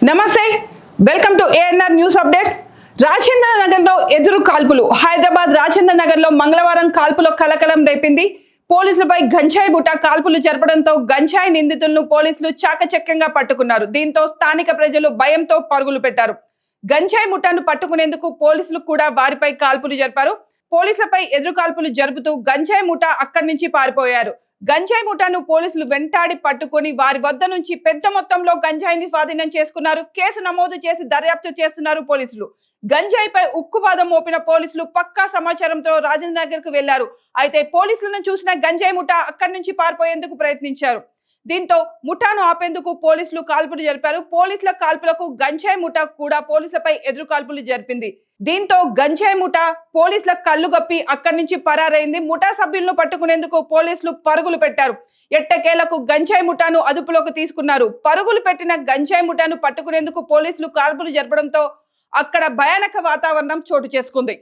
నమస్తే, welcome to ANR news updates. Rajendra నగర్లో ఎదురు కాల్పులు. హైదరాబాద్ రాజేంద్ర నగర్లో మంగళవారం కాల్పులో కలకలం రేపింది. పోలీసులపై గంజాయి బుట్ట కాల్పులు జరపడంతో గంజాయి నిందితులను పోలీసులు చాకచక్యంగా పట్టుకున్నారు. దీంతో స్థానిక ప్రజలు భయంతో పరుగులు పెట్టారు. గంజాయి ముఠాను పట్టుకునేందుకు పోలీసులు కూడా వారిపై కాల్పులు జరిపారు. పోలీసులపై ఎదురు కాల్పులు జరుపుతూ గంజాయి ముఠా అక్కడి నుంచి పారిపోయారు. గంజాయి ముఠాను పోలీసులు వెంటాడి పట్టుకొని వారి వద్ద నుంచి పెద్ద మొత్తంలో గంజాయిని స్వాధీనం చేసుకున్నారు. కేసు నమోదు చేసి దర్యాప్తు చేస్తున్నారు పోలీసులు. గంజాయిపై ఉక్కుపాదం మోపిన పోలీసులు పక్కా సమాచారంతో రాజేంద్ర నగర్ కు వెళ్లారు. అయితే పోలీసులను చూసిన గంజాయి ముఠా అక్కడి నుంచి పారిపోయేందుకు ప్రయత్నించారు. దీంతో ముఠాను ఆపేందుకు పోలీసులు కాల్పులు జరిపారు. పోలీసుల కాల్పులకు గంజాయి ముఠా కూడా పోలీసులపై ఎదురు కాల్పులు జరిపింది. దీంతో గంజాయి ముఠా పోలీసుల కళ్ళు గప్పి అక్కడి నుంచి పరారైంది. ముఠా సభ్యులను పట్టుకునేందుకు పోలీసులు పరుగులు పెట్టారు. ఎట్టకేలకు గంజాయి ముఠాను అదుపులోకి తీసుకున్నారు. పరుగులు పెట్టిన గంజాయి ముఠాను పట్టుకునేందుకు పోలీసులు కాల్పులు జరపడంతో అక్కడ భయానక వాతావరణం చోటు చేసుకుంది.